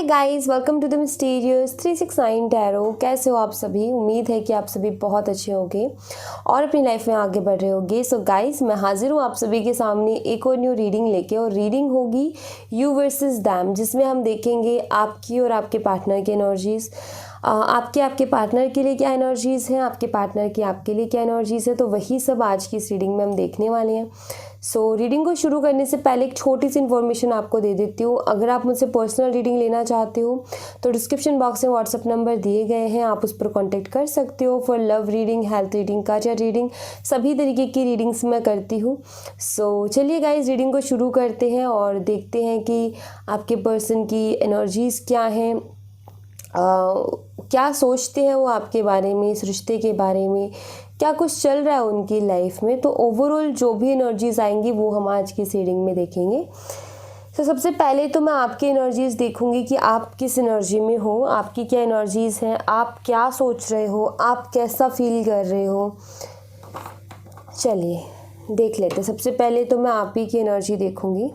Guys, welcome to the mysterious 369 tarot. कैसे हो आप सभी? उम्मीद है कि आप सभी बहुत अच्छे होंगे और अपनी लाइफ में आगे बढ़ रहे होंगे। सो गाइस, मैं हाजिर हूँ आप सभी के सामने एक और न्यू रीडिंग लेके, और रीडिंग होगी यू वर्सेस दैम, जिसमें हम देखेंगे आपकी और आपके पार्टनर की एनर्जीज़। आपके पार्टनर के लिए क्या एनर्जीज़ हैं, आपके पार्टनर की आपके लिए क्या एनर्जीज़ है, तो वही सब आज की इस रीडिंग में हम देखने वाले हैं। सो रीडिंग को शुरू करने से पहले एक छोटी सी इन्फॉर्मेशन आपको दे देती हूँ। अगर आप मुझसे पर्सनल रीडिंग लेना चाहते हो तो डिस्क्रिप्शन बॉक्स में व्हाट्सअप नंबर दिए गए हैं, आप उस पर कांटेक्ट कर सकते हो। For love reading, health reading, career reading, सभी तरीके की रीडिंग्स मैं करती हूँ। सो चलिए गाइस, रीडिंग को शुरू करते हैं और देखते हैं कि आपके पर्सन की एनर्जीज़ क्या हैं, क्या सोचते हैं वो आपके बारे में, इस रिश्ते के बारे में, क्या कुछ चल रहा है उनकी लाइफ में। तो ओवरऑल जो भी एनर्जीज़ आएंगी वो हम आज की रीडिंग में देखेंगे। तो सबसे पहले तो मैं आपकी एनर्जीज़ देखूंगी कि आप किस एनर्जी में हो, आपकी क्या एनर्जीज़ हैं, आप क्या सोच रहे हो, आप कैसा फील कर रहे हो। चलिए देख लेते हैं। सबसे पहले तो मैं आप ही की एनर्जी देखूंगी।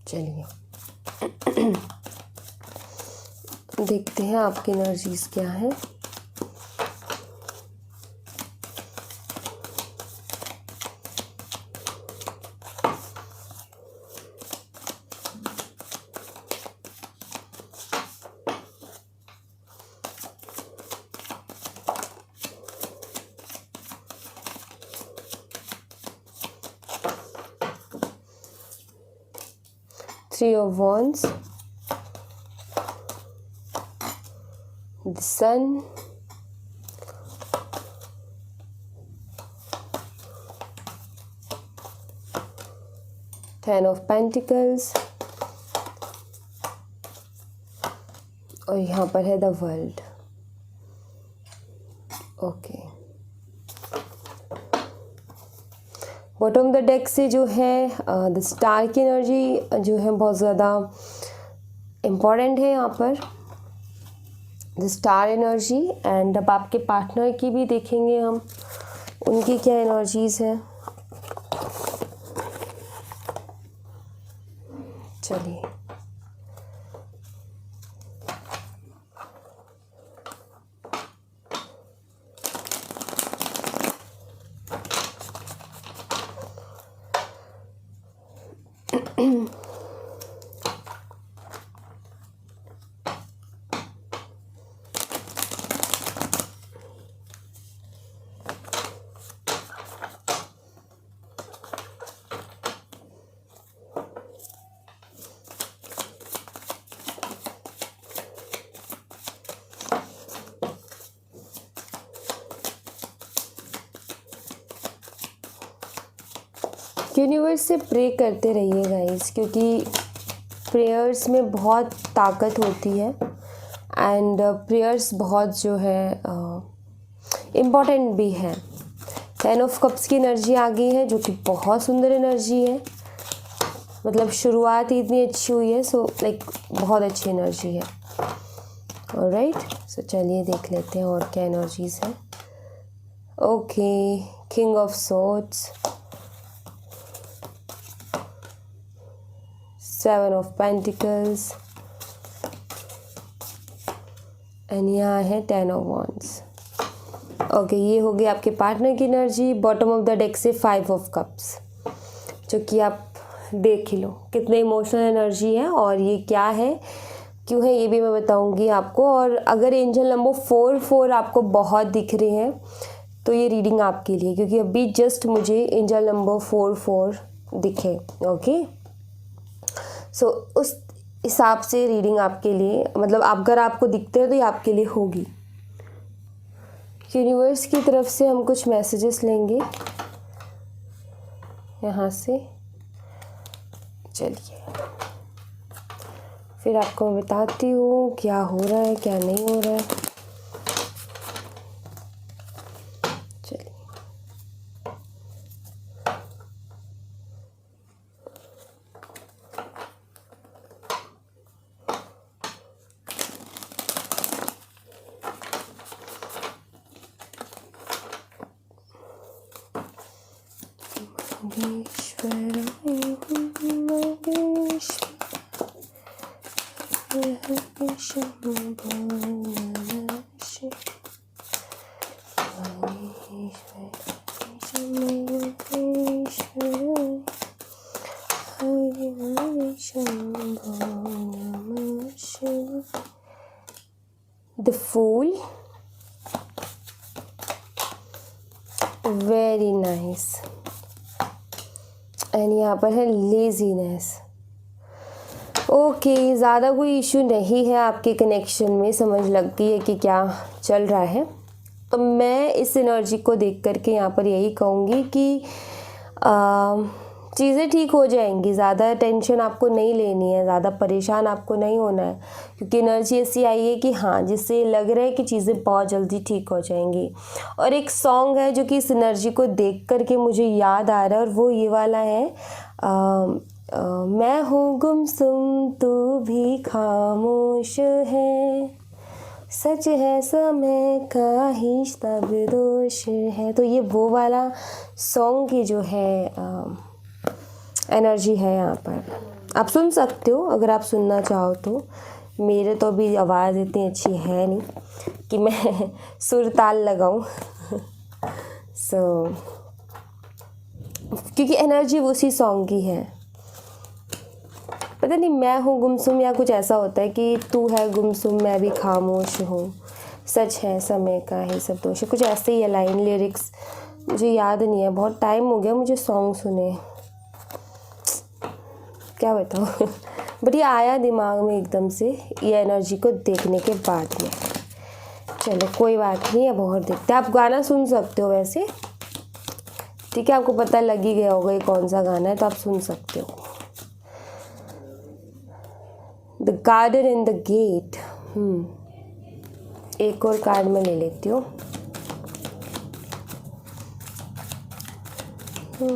चलिए देखते हैं आपकी एनर्जीज़ क्या है। Three of Wands, the Sun, Ten of Pentacles, और यहाँ पर है the world. Okay, bottom of the deck से जो है द स्टार की एनर्जी जो है बहुत ज़्यादा इम्पॉर्टेंट है यहाँ पर, द स्टार एनर्जी। एंड अब आपके पार्टनर की भी देखेंगे हम, उनकी क्या एनर्जीज़ हैं। चलिए यूनिवर्स से प्रे करते रहिए गाइस, क्योंकि प्रेयर्स में बहुत ताकत होती है एंड प्रेयर्स बहुत जो है इम्पॉर्टेंट भी है। 10 ऑफ कप्स की एनर्जी आ गई है, जो कि बहुत सुंदर एनर्जी है। मतलब शुरुआत ही इतनी अच्छी हुई है, सो लाइक बहुत अच्छी एनर्जी है। ऑलराइट, सो चलिए देख लेते हैं और क्या एनर्जीज है। Okay, king of swords, 7 of pentacles, and यहाँ है 10 ऑफ वॉन्ड्स। ओके, ये हो गई आपके पार्टनर की energy. Bottom of the deck से 5 ऑफ कप्स, जो कि आप देख ही लो कितने इमोशनल एनर्जी है और ये क्या है, क्यों है, ये भी मैं बताऊंगी आपको। और अगर एंजल नंबर 4 आपको बहुत दिख रहे हैं तो ये रीडिंग आपके लिए, क्योंकि अभी जस्ट मुझे एंजल नंबर 4 दिखे। ओके, सो उस हिसाब से रीडिंग आपके लिए, मतलब अगर आपको दिखते हैं तो ये आपके लिए होगी। यूनिवर्स की तरफ से हम कुछ मैसेजेस लेंगे यहाँ से। चलिए फिर आपको मैं बताती हूँ क्या हो रहा है क्या नहीं हो रहा है। चलिए The Fool, very nice। And यहाँ पर है लेजीनेस। ओके, ज़्यादा कोई इशू नहीं है आपके कनेक्शन में, समझ लग गई है कि क्या चल रहा है। तो मैं इस एनर्जी को देख करके यहाँ पर यही कहूँगी कि चीज़ें ठीक हो जाएंगी। ज़्यादा टेंशन आपको नहीं लेनी है, ज़्यादा परेशान आपको नहीं होना है, क्योंकि एनर्जी ऐसी आई है कि हाँ, जिससे लग रहा है कि चीज़ें बहुत जल्दी ठीक हो जाएंगी। और एक सॉन्ग है जो कि इस एनर्जी को देख करके मुझे याद आ रहा है, और वो ये वाला है मैं हूँ गुमसुम तू भी खामोश है, सच है समय का ही सब दोष है। तो ये वो वाला सॉन्ग की जो है एनर्जी है यहाँ पर। आप सुन सकते हो अगर आप सुनना चाहो तो। मेरे तो अभी आवाज़ इतनी अच्छी है नहीं कि मैं सुर ताल लगाऊं। क्योंकि एनर्जी उसी सॉन्ग की है। पता नहीं, मैं हूँ गुमसुम या कुछ ऐसा होता है कि तू है गुमसुम मैं भी खामोश हूँ, सच है समय का ही सब दोष है, कुछ ऐसे ही है लाइन। लिरिक्स मुझे याद नहीं है, बहुत टाइम हो गया मुझे सॉन्ग सुने, क्या बताऊँ। बट ये आया दिमाग में एकदम से ये एनर्जी को देखने के बाद में। चलो कोई बात नहीं, अब और देखते हैं। आप गाना सुन सकते हो वैसे, ठीक है, आपको पता लग ही गया होगा ये कौन सा गाना है, तो आप सुन सकते हो। The garden in the gate. एक और कार्ड में ले लेती हूँ। तू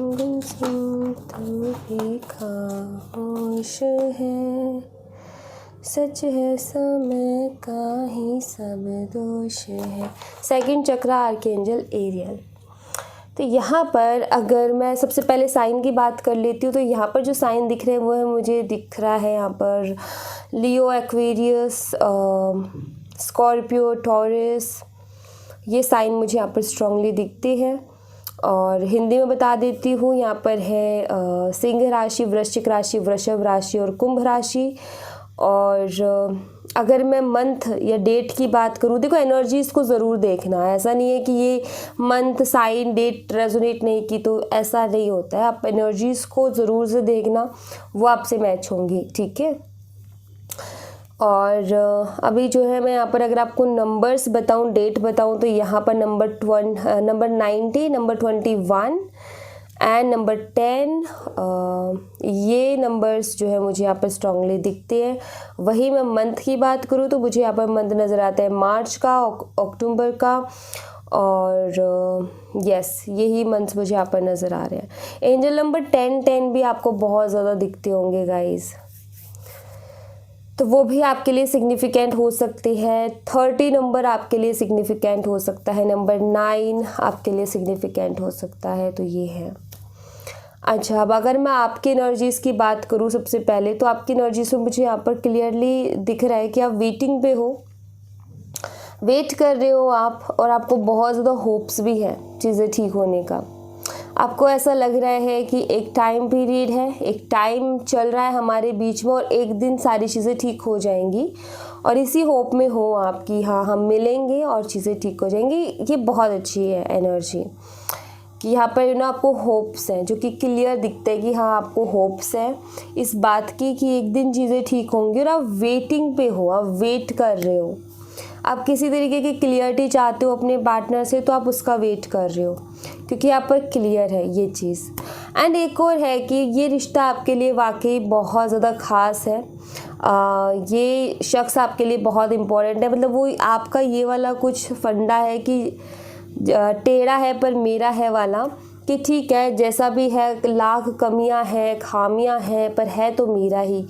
भी खामोश है, सच है समय का ही सब दोष है। सेकंड चक्र आर्कएंजल एरियल। तो यहाँ पर अगर मैं सबसे पहले साइन की बात कर लेती हूँ, तो यहाँ पर जो साइन दिख रहे हैं वो है, मुझे दिख रहा है यहाँ पर लियो, एक्वेरियस, स्कॉर्पियो, टॉरस, ये साइन मुझे यहाँ पर स्ट्रांगली दिखते हैं। और हिंदी में बता देती हूँ, यहाँ पर है सिंह राशि, वृश्चिक राशि, वृषभ राशि और कुंभ राशि। और अगर मैं मंथ या डेट की बात करूँ, देखो एनर्जीज़ को ज़रूर देखना है। ऐसा नहीं है कि ये मंथ साइन डेट रेजोनेट नहीं की तो ऐसा नहीं होता है। आप एनर्जीज़ को ज़रूर से देखना, वो आपसे मैच होंगी, ठीक है। और अभी जो है मैं यहाँ पर अगर आपको नंबर्स बताऊँ, डेट बताऊँ, तो यहाँ पर नंबर 90, नंबर 21 एंड नंबर 10, ये नंबर्स जो है मुझे यहाँ पर स्ट्रांगली दिखते हैं। वही मैं मंथ की बात करूँ तो मुझे यहाँ पर मंथ नज़र आता है मार्च का, अक्टूबर का, और यस यही मंथ्स मुझे यहाँ पर नज़र आ रहे हैं। एंजल नंबर 10 भी आपको बहुत ज़्यादा दिखते होंगे गाइस, तो वो भी आपके लिए सिग्निफिकेंट हो सकती है। 30 नंबर आपके लिए सिग्निफिकेंट हो सकता है, नंबर 9 आपके लिए सिग्निफिकेंट हो सकता है, तो ये है। अच्छा, अब अगर मैं आपकी एनर्जीज़ की बात करूँ सबसे पहले, तो आपकी एनर्जीज़ में मुझे यहाँ पर क्लियरली दिख रहा है कि आप वेटिंग पे हो, वेट कर रहे हो आप, और आपको बहुत ज़्यादा होप्स भी है चीज़ें ठीक होने का। आपको ऐसा लग रहा है कि एक टाइम पीरियड है, एक टाइम चल रहा है हमारे बीच में, और एक दिन सारी चीज़ें ठीक हो जाएंगी, और इसी होप में हो आप कि हाँ हम मिलेंगे और चीज़ें ठीक हो जाएंगी। ये बहुत अच्छी है एनर्जी कि यहाँ पर ना आपको होप्स हैं, जो कि क्लियर दिखता है कि हाँ आपको होप्स है इस बात की कि एक दिन चीज़ें ठीक होंगी, और आप वेटिंग पे हो, आप वेट कर रहे हो। आप किसी तरीके की क्लियरिटी चाहते हो अपने पार्टनर से, तो आप उसका वेट कर रहे हो क्योंकि यहाँ पर क्लियर है ये चीज़। एंड एक और है कि ये रिश्ता आपके लिए वाकई बहुत ज़्यादा ख़ास है। ये शख्स आपके लिए बहुत इम्पोर्टेंट है, मतलब वो आपका ये वाला कुछ फंडा है कि टेढ़ा है पर मेरा है वाला, कि ठीक है जैसा भी है, लाख कमियां हैं, खामियां हैं, पर है तो मेरा ही।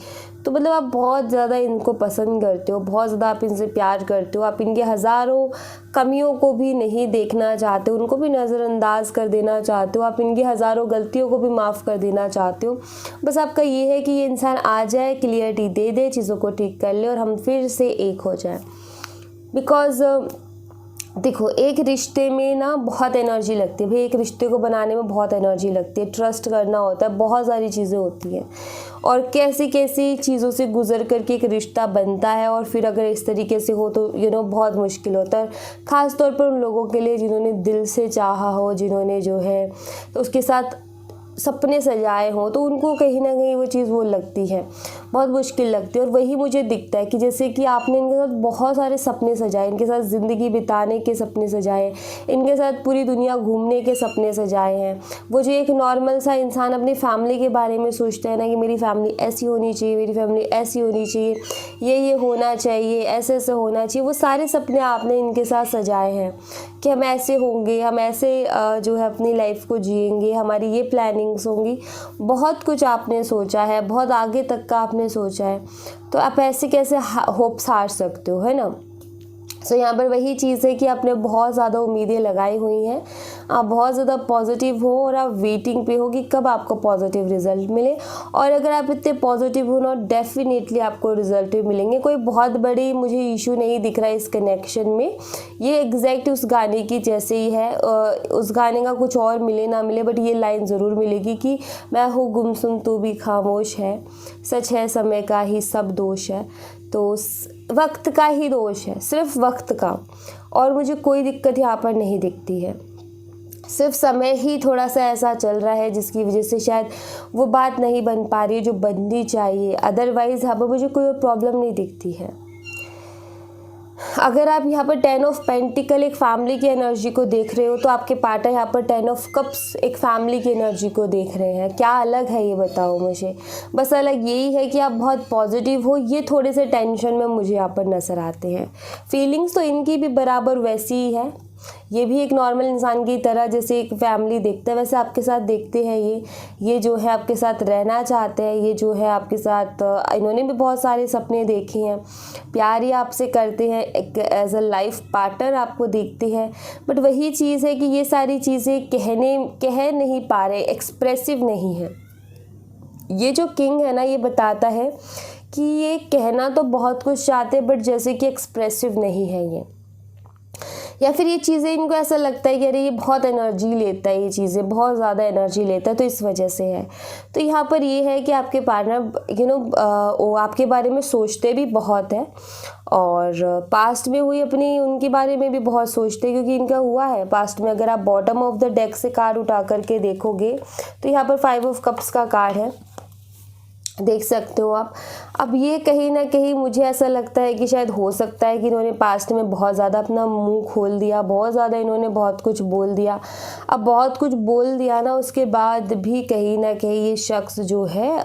तो मतलब आप बहुत ज़्यादा इनको पसंद करते हो, बहुत ज़्यादा आप इनसे प्यार करते हो, आप इनके हज़ारों कमियों को भी नहीं देखना चाहते हो, उनको भी नज़रअंदाज कर देना चाहते हो, आप इनकी हज़ारों गलतियों को भी माफ़ कर देना चाहते हो। बस आपका ये है कि ये इंसान आ जाए, क्लियरिटी दे दे, चीज़ों को ठीक कर ले और हम फिर से एक हो जाए। बिकॉज़ देखो, एक रिश्ते में ना बहुत एनर्जी लगती है भाई, एक रिश्ते को बनाने में बहुत एनर्जी लगती है, ट्रस्ट करना होता है, बहुत सारी चीज़ें होती हैं और कैसी कैसी चीज़ों से गुजर करके एक रिश्ता बनता है। और फिर अगर इस तरीके से हो तो बहुत मुश्किल होता है, ख़ास तौर पर उन लोगों के लिए जिन्होंने दिल से चाहा हो, जिन्होंने जो है तो उसके साथ सपने सजाए हों, तो उनको कहीं ना कहीं वो चीज़ वो लगती है, बहुत मुश्किल लगती है। और वही मुझे दिखता है कि जैसे कि आपने इनके साथ बहुत सारे सपने सजाए, इनके साथ ज़िंदगी बिताने के सपने सजाए, इनके साथ पूरी दुनिया घूमने के सपने सजाए हैं। वो जो एक नॉर्मल सा इंसान अपनी फैमिली के बारे में सोचता है ना कि मेरी फैमिली ऐसी होनी चाहिए, मेरी फैमिली ऐसी होनी चाहिए, ये होना चाहिए, ऐसे ऐसे होना चाहिए, वो सारे सपने आपने इनके साथ सजाए हैं कि हम ऐसे होंगे, हम ऐसे जो है अपनी लाइफ को जिएंगे, हमारी ये प्लानिंग्स होंगी, बहुत कुछ आपने सोचा है, बहुत आगे तक का आपने सोचा है। तो आप ऐसे कैसे होप्स हार सकते हो, है ना। सो यहाँ पर वही चीज़ है कि आपने बहुत ज़्यादा उम्मीदें लगाई हुई हैं, आप बहुत ज़्यादा पॉजिटिव हो और आप वेटिंग पे हो कि कब आपको पॉजिटिव रिजल्ट मिले। और अगर आप इतने पॉजिटिव हो ना, डेफिनेटली आपको रिजल्ट भी मिलेंगे। कोई बहुत बड़ी मुझे इशू नहीं दिख रहा है इस कनेक्शन में, ये एग्जैक्ट उस गाने की जैसे ही है। उस गाने का कुछ और मिले ना मिले, बट ये लाइन ज़रूर मिलेगी कि मैं हूँ गुमसुम तू भी खामोश है, सच है समय का ही सब दोष है। तो वक्त का ही दोष है, सिर्फ वक्त का, और मुझे कोई दिक्कत यहाँ पर नहीं दिखती है। सिर्फ समय ही थोड़ा सा ऐसा चल रहा है जिसकी वजह से शायद वो बात नहीं बन पा रही है जो बननी चाहिए। अदरवाइज़ यहाँ पर मुझे कोई प्रॉब्लम नहीं दिखती है। अगर आप यहाँ पर 10 ऑफ पेंटिकल एक फैमिली की एनर्जी को देख रहे हो, तो आपके पार्टनर यहाँ पर 10 ऑफ कप्स एक फैमिली की एनर्जी को देख रहे हैं। क्या अलग है ये बताओ मुझे। बस अलग यही है कि आप बहुत पॉजिटिव हो, ये थोड़े से टेंशन में मुझे यहाँ पर नज़र आते हैं। फीलिंग्स तो इनकी भी बराबर वैसी ही है, ये भी एक नॉर्मल इंसान की तरह जैसे एक फैमिली देखता है वैसे आपके साथ देखते हैं। ये जो है आपके साथ रहना चाहते हैं, ये जो है आपके साथ इन्होंने भी बहुत सारे सपने देखे हैं, प्यार ही आपसे करते हैं, एक एज अ लाइफ पार्टनर आपको देखते हैं। बट वही चीज़ है कि ये सारी चीज़ें कह नहीं पा रहे, एक्सप्रेसिव नहीं है। ये जो किंग है ना, ये बताता है कि ये कहना तो बहुत कुछ चाहते हैं बट जैसे कि एक्सप्रेसिव नहीं है ये, या फिर ये चीज़ें इनको ऐसा लगता है कि अरे ये बहुत एनर्जी लेता है, ये चीज़ें बहुत ज़्यादा एनर्जी लेता है, तो इस वजह से है। तो यहाँ पर ये है कि आपके पार्टनर वो आपके बारे में सोचते भी बहुत है और पास्ट में हुई अपनी उनके बारे में भी बहुत सोचते हैं, क्योंकि इनका हुआ है पास्ट में। अगर आप बॉटम ऑफ द डेक से कार्ड उठा करके देखोगे तो यहाँ पर 5 ऑफ कप्स का कार्ड है, देख सकते हो आप। अब ये कहीं ना कहीं मुझे ऐसा लगता है कि शायद हो सकता है कि इन्होंने पास्ट में बहुत ज़्यादा अपना मुंह खोल दिया, बहुत ज़्यादा इन्होंने बहुत कुछ बोल दिया। अब बहुत कुछ बोल दिया ना, उसके बाद भी कहीं ना कहीं ये शख्स जो है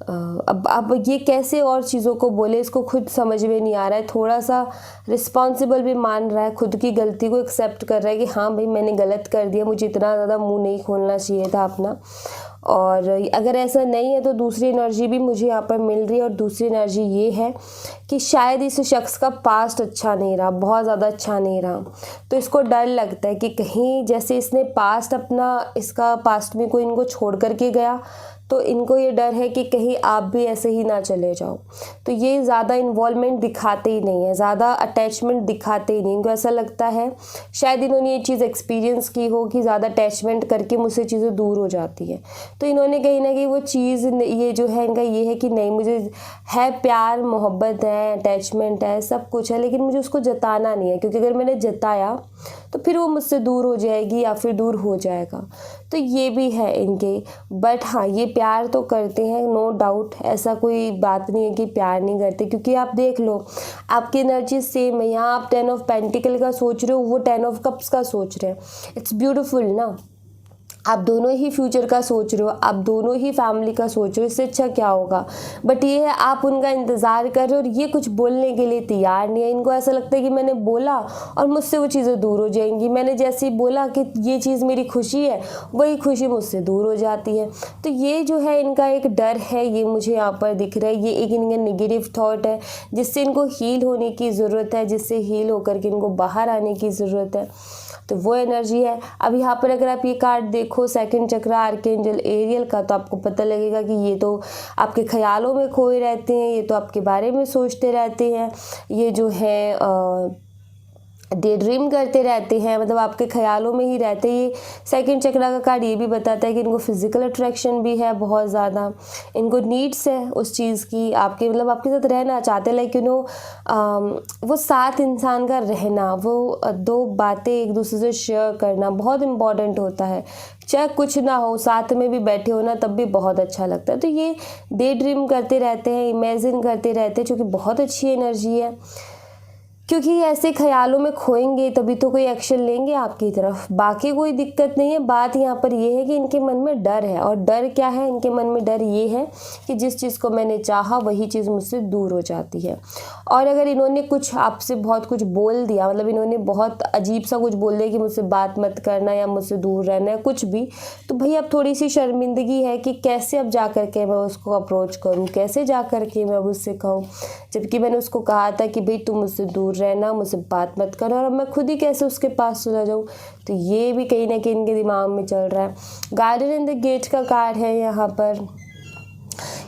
अब ये कैसे और चीज़ों को बोले, इसको खुद समझ में नहीं आ रहा है। थोड़ा सा रिस्पॉन्सिबल भी मान रहा है, खुद की गलती को एक्सेप्ट कर रहा है कि हाँ भाई मैंने गलत कर दिया, मुझे इतना ज़्यादा मुंह नहीं खोलना चाहिए था अपना। और अगर ऐसा नहीं है तो दूसरी एनर्जी भी मुझे यहाँ पर मिल रही है, और दूसरी एनर्जी ये है कि शायद इस शख्स का पास्ट अच्छा नहीं रहा, बहुत ज़्यादा अच्छा नहीं रहा। तो इसको डर लगता है कि कहीं जैसे इसने पास्ट अपना, इसका पास्ट में कोई इनको छोड़ करके गया, तो इनको ये डर है कि कहीं आप भी ऐसे ही ना चले जाओ। तो ये ज़्यादा इन्वॉल्वमेंट दिखाते ही नहीं है, ज़्यादा अटैचमेंट दिखाते ही नहीं। इनको ऐसा लगता है शायद इन्होंने ये चीज़ एक्सपीरियंस की हो कि ज़्यादा अटैचमेंट करके मुझसे चीज़ें दूर हो जाती है। तो इन्होंने कहीं ना कहीं वो चीज़, ये जो है इनका ये है कि नहीं, मुझे है प्यार मोहब्बत है, अटैचमेंट है, सब कुछ है, लेकिन मुझे उसको जताना नहीं है, क्योंकि अगर मैंने जताया तो फिर वो मुझसे दूर हो जाएगी या फिर दूर हो जाएगा। तो ये भी है इनके। बट हाँ, ये प्यार तो करते हैं, नो डाउट, ऐसा कोई बात नहीं है कि प्यार नहीं करते, क्योंकि आप देख लो आपकी एनर्जी सेम है। यहाँ आप 10 ऑफ पेंटिकल का सोच रहे हो, वो 10 ऑफ कप्स का सोच रहे हैं। इट्स ब्यूटीफुल ना, आप दोनों ही फ्यूचर का सोच रहे हो, आप दोनों ही फैमिली का सोच रहे हो, इससे अच्छा क्या होगा। बट ये है आप उनका इंतज़ार कर रहे हो और ये कुछ बोलने के लिए तैयार नहीं है। इनको ऐसा लगता है कि मैंने बोला और मुझसे वो चीज़ें दूर हो जाएंगी। मैंने जैसे ही बोला कि ये चीज़ मेरी खुशी है, वही खुशी मुझसे दूर हो जाती है। तो ये जो है इनका एक डर है, ये मुझे यहाँ पर दिख रहा है। ये एक इनका नेगेटिव थॉट है जिससे इनको हील होने की ज़रूरत है, जिससे हील होकर के इनको बाहर आने की ज़रूरत है। तो वो एनर्जी है। अब यहाँ पर अगर आप ये कार्ड देखो, सेकंड चक्रा आर्कएंजल एरियल का, तो आपको पता लगेगा कि ये तो आपके ख्यालों में खोए रहते हैं, ये तो आपके बारे में सोचते रहते हैं, ये जो है डे ड्रीम करते रहते हैं, मतलब आपके ख्यालों में ही रहते हैं। ये सेकंड चक्रा का कार्ड ये भी बताता है कि इनको फिजिकल अट्रैक्शन भी है बहुत ज़्यादा, इनको नीड्स है उस चीज़ की, आपके मतलब आपके साथ रहना चाहते हैं, लाइक वो साथ इंसान का रहना, वो दो बातें एक दूसरे से शेयर करना बहुत इम्पॉर्टेंट होता है। चाहे कुछ ना हो, साथ में भी बैठे हो ना, तब भी बहुत अच्छा लगता है। तो ये डे ड्रीम करते रहते हैं, इमेजिन करते रहते हैं, जो कि बहुत अच्छी एनर्जी है, क्योंकि ऐसे ख्यालों में खोएंगे तभी तो कोई एक्शन लेंगे आपकी तरफ। बाकी कोई दिक्कत नहीं है। बात यहाँ पर ये है कि इनके मन में डर है, और डर क्या है, इनके मन में डर ये है कि जिस चीज़ को मैंने चाहा वही चीज़ मुझसे दूर हो जाती है। और अगर इन्होंने कुछ आपसे बहुत कुछ बोल दिया, मतलब इन्होंने बहुत अजीब सा कुछ बोल दिया कि मुझसे बात मत करना या मुझसे दूर रहना है कुछ भी, तो भाई अब थोड़ी सी शर्मिंदगी है कि कैसे अब जा कर के मैं उसको अप्रोच करूँ, कैसे जा कर के मैं उससे कहूँ, जबकि मैंने उसको कहा था कि भाई तुम मुझसे दूर रहना, मुझसे बात मत करो, और अब मैं खुद ही कैसे उसके पास चला जाऊँ। तो ये भी कहीं ना कहीं इनके दिमाग में चल रहा है। गार्डन इन द गेट का कार्ड है यहाँ पर।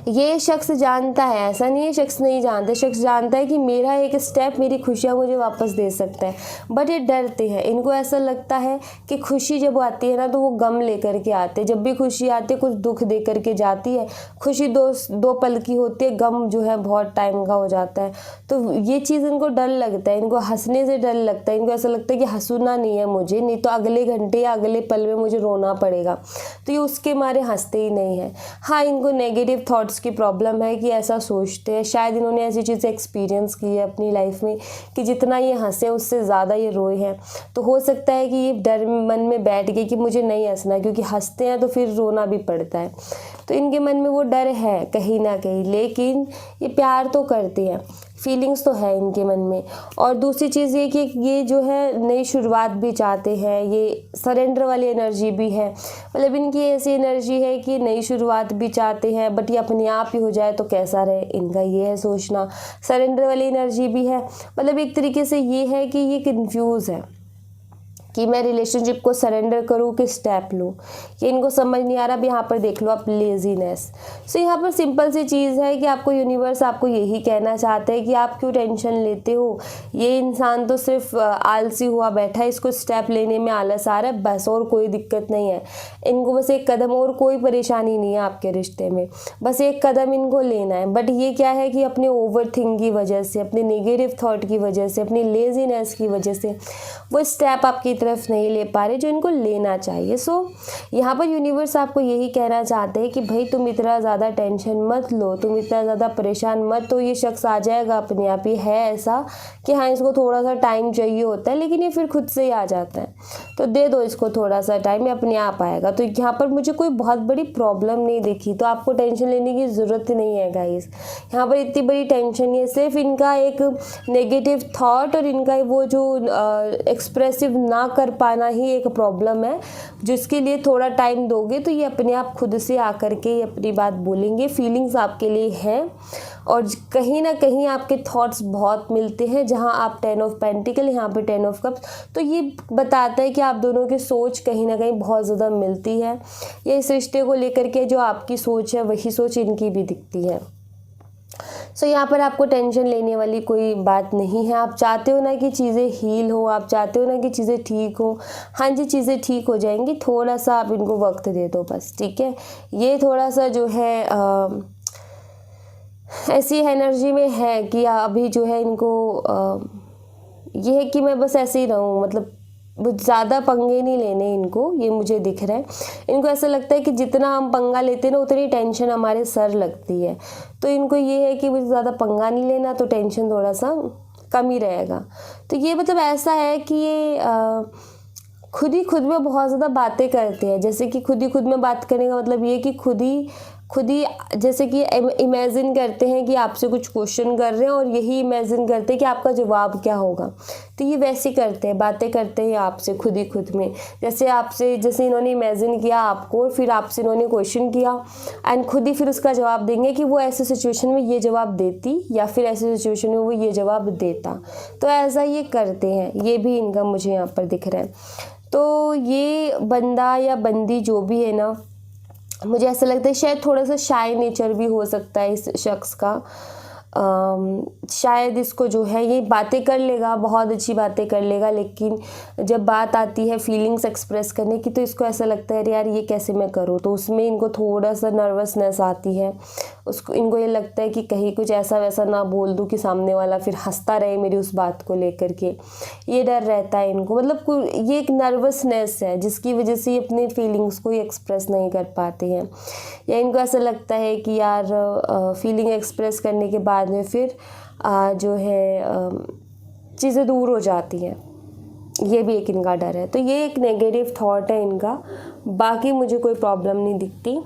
ये शख्स जानता है, ऐसा नहीं है शख्स नहीं जानता, शख्स जानता है कि मेरा एक स्टेप मेरी खुशियाँ मुझे वापस दे सकता है, बट ये डरते हैं। इनको ऐसा लगता है कि खुशी जब आती है ना तो वो गम लेकर के आते हैं। जब भी खुशी आती है कुछ दुख दे करके जाती है। खुशी दो पल की होती है, गम जो है बहुत टाइम का हो जाता है। तो ये चीज़ इनको डर लगता है, इनको हंसने से डर लगता है। इनको ऐसा लगता है कि हंसना नहीं है मुझे, नहीं तो अगले घंटे या अगले पल में मुझे रोना पड़ेगा। तो ये उसके मारे हंसते ही नहीं है। हाँ, इनको नेगेटिव थॉट्स की प्रॉब्लम है कि ऐसा सोचते हैं। शायद इन्होंने ऐसी चीज़ें एक्सपीरियंस की है अपनी लाइफ में कि जितना ये हंसे उससे ज़्यादा ये रोए हैं। तो हो सकता है कि ये डर मन में बैठ गए कि मुझे नहीं हंसना, क्योंकि हंसते हैं तो फिर रोना भी पड़ता है। तो इनके मन में वो डर है कहीं ना कहीं, लेकिन ये प्यार तो करते हैं, फीलिंग्स तो है इनके मन में। और दूसरी चीज़ ये कि ये जो है नई शुरुआत भी चाहते हैं, ये सरेंडर वाली एनर्जी भी है। मतलब इनकी ऐसी एनर्जी है कि नई शुरुआत भी चाहते हैं, बट ये अपने आप ही हो जाए तो कैसा रहे, इनका ये है सोचना। सरेंडर वाली एनर्जी भी है, मतलब एक तरीके से ये है कि ये कंफ्यूज है कि मैं रिलेशनशिप को सरेंडर करूँ कि स्टेप लूँ, ये इनको समझ नहीं आ रहा। अब यहाँ पर देख लो आप, लेजीनेस। सो यहाँ पर सिंपल सी चीज़ है कि आपको यूनिवर्स आपको यही कहना चाहता है कि आप क्यों टेंशन लेते हो। ये इंसान तो सिर्फ आलसी हुआ बैठा है, इसको स्टेप लेने में आलस आ रहा है बस, और कोई दिक्कत नहीं है। इनको बस एक कदम, और कोई परेशानी नहीं है आपके रिश्ते में, बस एक कदम इनको लेना है। बट ये क्या है कि अपने ओवर थिंक की वजह से, अपने नेगेटिव थॉट की वजह से, अपनी लेजीनेस की वजह से वो स्टेप आपकी तरफ नहीं ले पा रहे जो इनको लेना चाहिए। सो यहाँ पर यूनिवर्स आपको यही कहना चाहते हैं कि भाई तुम इतना ज़्यादा टेंशन मत लो, तुम इतना ज़्यादा परेशान मत हो। ये शख्स आ जाएगा अपने आप ही। है ऐसा कि हाँ इसको थोड़ा सा टाइम चाहिए होता है, लेकिन ये फिर खुद से ही आ जाता है। तो दे दो इसको थोड़ा सा टाइम, ये अपने आप आएगा। तो यहाँ पर मुझे कोई बहुत बड़ी प्रॉब्लम नहीं दिखी, तो आपको टेंशन लेने की ज़रूरत नहीं है गाइस। यहाँ पर इतनी बड़ी टेंशन नहीं है, सिर्फ इनका एक नेगेटिव थॉट और इनका वो जो एक्सप्रेसिव ना कर पाना ही एक प्रॉब्लम है, जिसके लिए थोड़ा टाइम दोगे तो ये अपने आप खुद से आकर के अपनी बात बोलेंगे। फीलिंग्स आपके लिए हैं, और कहीं ना कहीं आपके थॉट्स बहुत मिलते हैं। जहां आप 10 ऑफ पेंटिकल, यहाँ पे 10 ऑफ कप्स, तो ये बताता है कि आप दोनों की सोच कहीं ना कहीं बहुत ज़्यादा मिलती है। ये इस रिश्ते को लेकर के जो आपकी सोच है वही सोच इनकी भी दिखती है। सो यहाँ पर आपको टेंशन लेने वाली कोई बात नहीं है। आप चाहते हो ना कि चीज़ें हील हो, आप चाहते हो ना कि चीज़ें ठीक हो। हाँ जी, चीज़ें ठीक हो जाएंगी, थोड़ा सा आप इनको वक्त दे दो बस, ठीक है। ये थोड़ा सा जो है ऐसी एनर्जी में है कि अभी जो है इनको ये है कि मैं बस ऐसे ही रहूँ, मतलब ज़्यादा पंगे नहीं लेने इनको, ये मुझे दिख रहा है। इनको ऐसा लगता है कि जितना हम पंगा लेते हैं ना उतनी टेंशन हमारे सर लगती है। तो इनको ये है कि मुझे ज़्यादा पंगा नहीं लेना, तो टेंशन थोड़ा सा कम ही रहेगा। तो ये मतलब ऐसा है कि ये खुद ही खुद में बहुत ज़्यादा बातें करते हैं। जैसे कि खुद ही खुद में बात करने का मतलब ये कि खुद ही जैसे कि इमेजिन करते हैं कि आपसे कुछ क्वेश्चन कर रहे हैं और यही इमेजिन करते हैं कि आपका जवाब क्या होगा। तो ये वैसे करते हैं, बातें करते हैं आपसे खुद ही खुद में। जैसे इन्होंने इमेजिन किया आपको और फिर आपसे इन्होंने क्वेश्चन किया एंड खुद ही फिर उसका जवाब देंगे कि वो ऐसे सिचुएशन में ये जवाब देती या फिर ऐसे सिचुएशन में वो ये जवाब देता। तो ऐसा ये करते हैं, ये भी इनका मुझे यहाँ पर दिख रहा है। तो ये बंदा या बंदी जो भी है ना, मुझे ऐसा लगता है शायद थोड़ा सा शाय नेचर भी हो सकता है इस शख्स का। शायद इसको जो है ये बातें कर लेगा, बहुत अच्छी बातें कर लेगा, लेकिन जब बात आती है फीलिंग्स एक्सप्रेस करने की तो इसको ऐसा लगता है यार ये कैसे मैं करूँ। तो उसमें इनको थोड़ा सा नर्वसनेस आती है। इनको ये लगता है कि कहीं कुछ ऐसा वैसा ना बोल दूँ कि सामने वाला फिर हंसता रहे मेरी उस बात को लेकर के। ये डर रहता है इनको, मतलब ये एक नर्वसनेस है जिसकी वजह से ये अपनी फीलिंग्स को एक्सप्रेस नहीं कर पाते हैं। या इनको ऐसा लगता है कि यार फीलिंग एक्सप्रेस करने के बाद में फिर जो है चीज़ें दूर हो जाती हैं। ये भी एक इनका डर है। तो ये एक नेगेटिव थॉट है इनका, बाकी मुझे कोई प्रॉब्लम नहीं दिखती।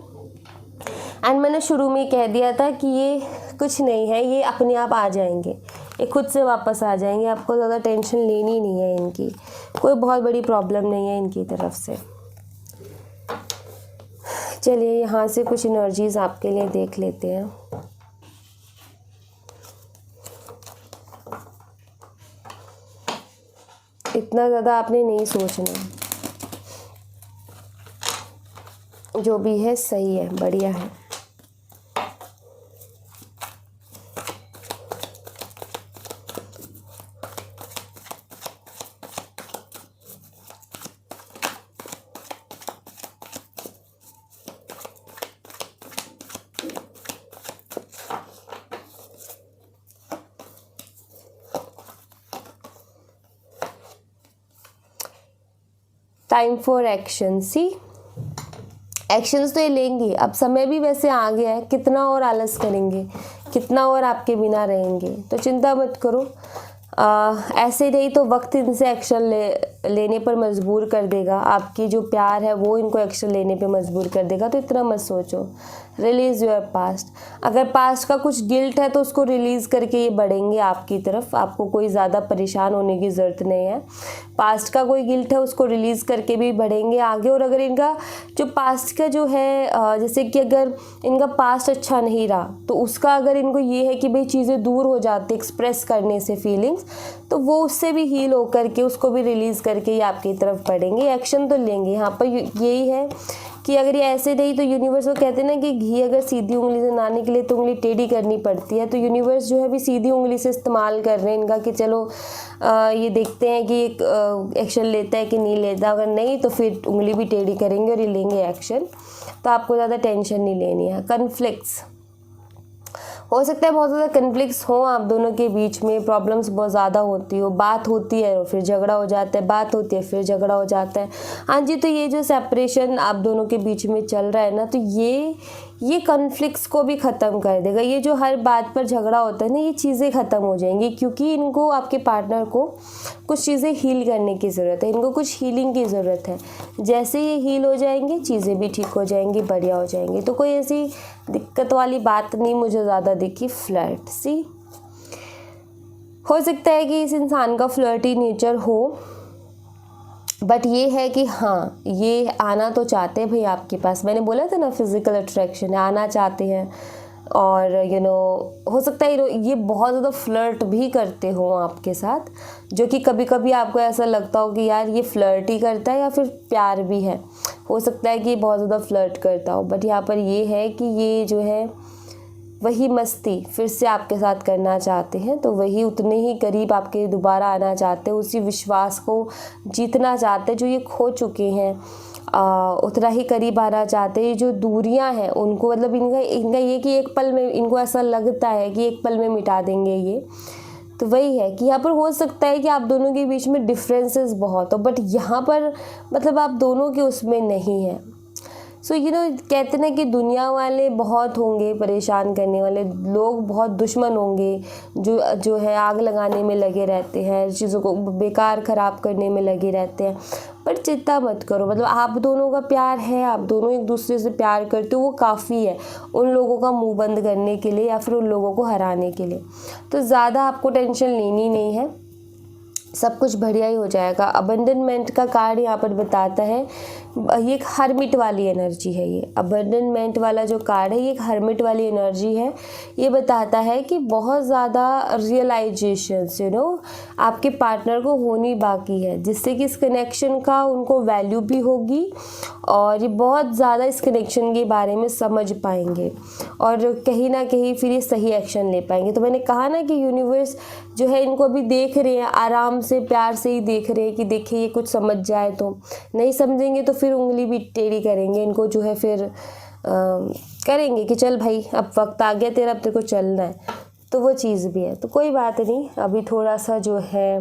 एंड मैंने शुरू में कह दिया था कि ये कुछ नहीं है, ये अपने आप आ जाएंगे, ये खुद से वापस आ जाएंगे। आपको ज़्यादा टेंशन लेनी नहीं है इनकी, कोई बहुत बड़ी प्रॉब्लम नहीं है इनकी तरफ से। चलिए यहाँ से कुछ एनर्जीज आपके लिए देख लेते हैं। इतना ज़्यादा आपने नहीं सोचना, जो भी है सही है, बढ़िया है। Time for action. See actions तो ये लेंगे। अब समय भी वैसे आ गया है, कितना और आलस करेंगे, कितना और आपके बिना रहेंगे। तो चिंता मत करो, ऐसे नहीं तो वक्त इनसे एक्शन लेने पर मजबूर कर देगा। आपकी जो प्यार है वो इनको एक्शन लेने पे मजबूर कर देगा। तो इतना मत सोचो। Release your past. अगर पास्ट का कुछ गिल्ट है तो उसको रिलीज़ करके ये बढ़ेंगे आपकी तरफ। आपको कोई ज़्यादा परेशान होने की ज़रूरत नहीं है। पास्ट का कोई गिल्ट है उसको रिलीज़ करके भी बढ़ेंगे आगे। और अगर इनका जो पास्ट का जो है जैसे कि अगर इनका पास्ट अच्छा नहीं रहा तो उसका अगर इनको ये है कि भाई चीज़ें दूर हो जाती एक्सप्रेस करने से फीलिंग्स, तो वो उससे भी हील होकर के उसको भी रिलीज़ करके ही आपकी तरफ बढ़ेंगे। एक्शन तो लेंगे। यहाँ पर यही है कि अगर ये ऐसे नहीं तो यूनिवर्स को कहते हैं ना कि घी अगर सीधी उंगली से ना निकले तो उंगली टेढ़ी करनी पड़ती है। तो यूनिवर्स जो है अभी सीधी उंगली से इस्तेमाल कर रहे हैं इनका कि चलो ये देखते हैं कि एक एक्शन लेता है कि नहीं लेता। अगर नहीं तो फिर उंगली भी टेढ़ी करेंगे और ये लेंगे एक्शन। तो आपको ज़्यादा टेंशन नहीं लेनी है। कन्फ्लिक्ट्स हो सकता है, बहुत ज़्यादा कन्फ्लिक्ट्स हो आप दोनों के बीच में, प्रॉब्लम्स बहुत ज़्यादा होती हो, बात होती है और फिर झगड़ा हो जाता है, बात होती है फिर झगड़ा हो जाता है। हाँ जी, तो ये जो सेपरेशन आप दोनों के बीच में चल रहा है ना, तो ये कन्फ्लिक्ट्स को भी ख़त्म कर देगा। ये जो हर बात पर झगड़ा होता है ना, ये चीज़ें ख़त्म हो जाएंगी क्योंकि इनको आपके पार्टनर को कुछ चीज़ें हील करने की ज़रूरत है। इनको कुछ हीलिंग की ज़रूरत है। जैसे ये हील हो जाएंगे चीज़ें भी ठीक हो जाएंगी, बढ़िया हो जाएंगी। तो कोई ऐसी दिक्कत वाली बात नहीं मुझे ज़्यादा दिखी। फ्लर्ट, सी हो सकता है कि इस इंसान का फ्लर्टी नेचर हो, बट ये है कि हाँ ये आना तो चाहते हैं भाई आपके पास। मैंने बोला था ना फिज़िकल अट्रैक्शन, आना चाहते हैं। और हो सकता है ये बहुत ज़्यादा फ्लर्ट भी करते हो आपके साथ, जो कि कभी कभी आपको ऐसा लगता हो कि यार ये फ्लर्ट ही करता है या फिर प्यार भी है। हो सकता है कि ये बहुत ज़्यादा फ्लर्ट करता हो, बट यहाँ पर ये है कि ये जो है वही मस्ती फिर से आपके साथ करना चाहते हैं। तो वही उतने ही करीब आपके दोबारा आना चाहते हैं, उसी विश्वास को जीतना चाहते हैं जो ये खो चुके हैं। उतना ही करीब आना चाहते हैं। जो दूरियां हैं उनको, मतलब इनका ये कि एक पल में इनको ऐसा लगता है कि एक पल में मिटा देंगे ये। तो वही है कि यहाँ पर हो सकता है कि आप दोनों के बीच में डिफरेंसेस बहुत हो, बट यहाँ पर मतलब आप दोनों के उसमें नहीं है। सो कहते ना कि दुनिया वाले बहुत होंगे, परेशान करने वाले लोग बहुत दुश्मन होंगे, जो है आग लगाने में लगे रहते हैं, चीज़ों को बेकार ख़राब करने में लगे रहते हैं। पर चिंता मत करो, मतलब आप दोनों का प्यार है, आप दोनों एक दूसरे से प्यार करते हो, वो काफ़ी है उन लोगों का मुंह बंद करने के लिए या फिर उन लोगों को हराने के लिए। तो ज़्यादा आपको टेंशन लेनी नहीं है, सब कुछ बढ़िया ही हो जाएगा। अबंडनमेंट का कार्ड यहाँ पर बताता है, ये एक हर्मिट वाली एनर्जी है। ये अबंडनमेंट वाला जो कार्ड है ये एक हर्मिट वाली एनर्जी है। ये बताता है कि बहुत ज़्यादा रियलाइजेशंस आपके पार्टनर को होनी बाकी है, जिससे कि इस कनेक्शन का उनको वैल्यू भी होगी और ये बहुत ज़्यादा इस कनेक्शन के बारे में समझ पाएंगे और कहीं ना कहीं फिर ये सही एक्शन ले पाएंगे। तो मैंने कहा ना कि यूनिवर्स जो है इनको अभी देख रहे हैं, आराम से प्यार से ही देख रहे हैं कि देखिए ये कुछ समझ जाए। तो नहीं समझेंगे तो फिर उंगली भी टेढ़ी करेंगे, इनको जो है फिर करेंगे कि चल भाई अब वक्त आ गया तेरा, अब तेरे को चलना है। तो वो चीज़ भी है। तो कोई बात नहीं, अभी थोड़ा सा जो है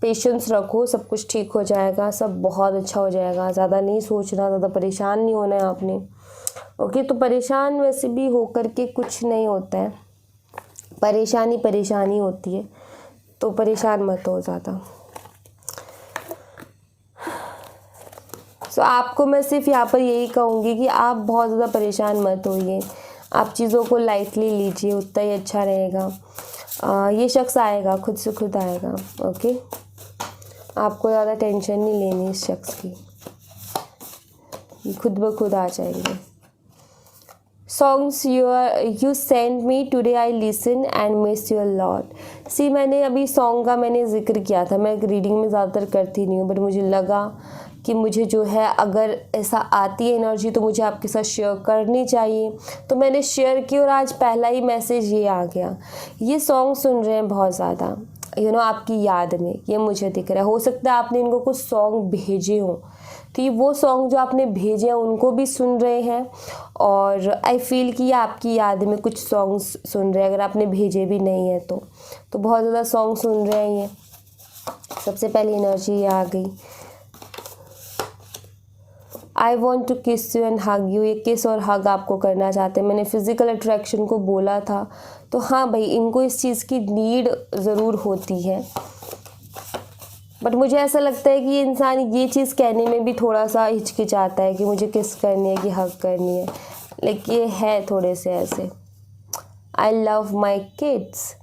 पेशेंस रखो, सब कुछ ठीक हो जाएगा, सब बहुत अच्छा हो जाएगा। ज़्यादा नहीं सोचना, ज़्यादा परेशान नहीं होना है आपने। ओके, तो परेशान वैसे भी होकर के कुछ नहीं होता है, परेशानी होती है, तो परेशान मत हो ज़्यादा। सो आपको मैं सिर्फ यहाँ पर यही कहूँगी कि आप बहुत ज़्यादा परेशान मत होइए, आप चीज़ों को लाइटली लीजिए, उतना ही अच्छा रहेगा। ये शख्स आएगा, खुद से खुद आएगा। ओके, आपको ज़्यादा टेंशन नहीं लेनी इस शख्स की, ये खुद ब खुद आ जाएंगे। Songs you send me today I listen and miss your lot. See मैंने अभी सॉन्ग का जिक्र किया था, मैं रीडिंग में ज़्यादातर करती नहीं हूँ, बट मुझे लगा कि मुझे जो है अगर ऐसा आती है एनर्जी तो मुझे आपके साथ शेयर करनी चाहिए, तो मैंने शेयर की और आज पहला ही मैसेज ये आ गया। ये सॉन्ग सुन रहे हैं बहुत ज़्यादा आपकी याद में, ये मुझे दिख रहा है। हो सकता है आपने इनको कुछ सॉन्ग भेजे हों, तो ये वो सॉन्ग जो आपने भेजे हैं उनको भी सुन रहे हैं और आई फील कि ये आपकी याद में कुछ सॉन्ग्स सुन रहे हैं, अगर आपने भेजे भी नहीं है तो बहुत ज़्यादा सॉन्ग सुन रहे हैं ये। सबसे पहली एनर्जी ये आ गई, आई वॉन्ट टू किस यू एंड हग यू। ये किस और हग आपको करना चाहते हैं। मैंने फिज़िकल अट्रैक्शन को बोला था, तो हाँ भाई इनको इस चीज़ की नीड ज़रूर होती है, बट मुझे ऐसा लगता है कि इंसान ये चीज़ कहने में भी थोड़ा सा हिचकिचाता है कि मुझे किस करनी है कि हग करनी है, लेकिन ये है थोड़े से ऐसे। I love my kids,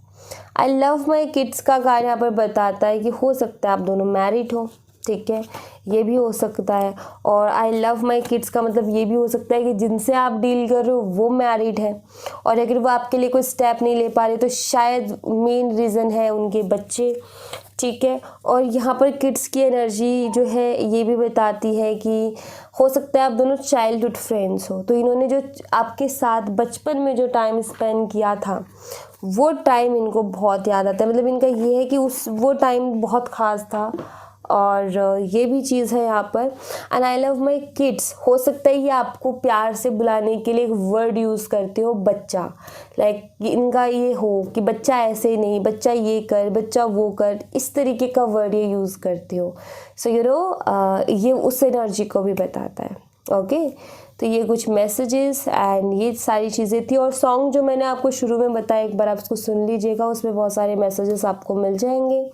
I love my kids का कार्य यहाँ पर बताता है कि हो सकता है आप दोनों मैरिड हो, ठीक है, ये भी हो सकता है। और आई लव माई किड्स का मतलब ये भी हो सकता है कि जिनसे आप डील कर रहे हो वो मैरिड है और अगर वो आपके लिए कोई स्टेप नहीं ले पा रहे तो शायद मेन रीज़न है उनके बच्चे, ठीक है। और यहाँ पर किड्स की एनर्जी जो है ये भी बताती है कि हो सकता है आप दोनों चाइल्डहुड फ्रेंड्स हो, तो इन्होंने जो आपके साथ बचपन में जो टाइम स्पेंड किया था वो टाइम इनको बहुत याद आता है। मतलब इनका ये है कि वो टाइम बहुत ख़ास था और ये भी चीज़ है यहाँ पर। And I love my kids, हो सकता है ये आपको प्यार से बुलाने के लिए एक वर्ड यूज़ करते हो बच्चा, लाइक इनका ये हो कि बच्चा ऐसे नहीं, बच्चा ये कर, बच्चा वो कर, इस तरीके का वर्ड ये यूज़ करते हो। सो ये उस एनर्जी को भी बताता है। ओके, तो ये कुछ मैसेजेस एंड ये सारी चीज़ें थी। और सॉन्ग जो मैंने आपको शुरू में बताया, एक बार आप उसको सुन लीजिएगा, उसमें बहुत सारे मैसेजेस आपको मिल जाएंगे।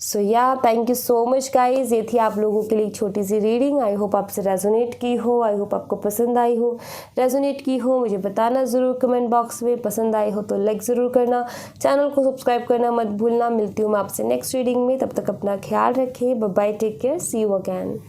सो या thank you so much guys, ये थी आप लोगों के लिए एक छोटी सी रीडिंग। आई होप आपसे रेजोनेट की हो, आई होप आपको पसंद आई हो। रेजोनेट की हो मुझे बताना ज़रूर कमेंट बॉक्स में, पसंद आई हो तो लाइक ज़रूर करना, चैनल को सब्सक्राइब करना मत भूलना। मिलती हूँ मैं आपसे नेक्स्ट रीडिंग में, तब तक अपना ख्याल रखें। Bye bye, take care, see you again.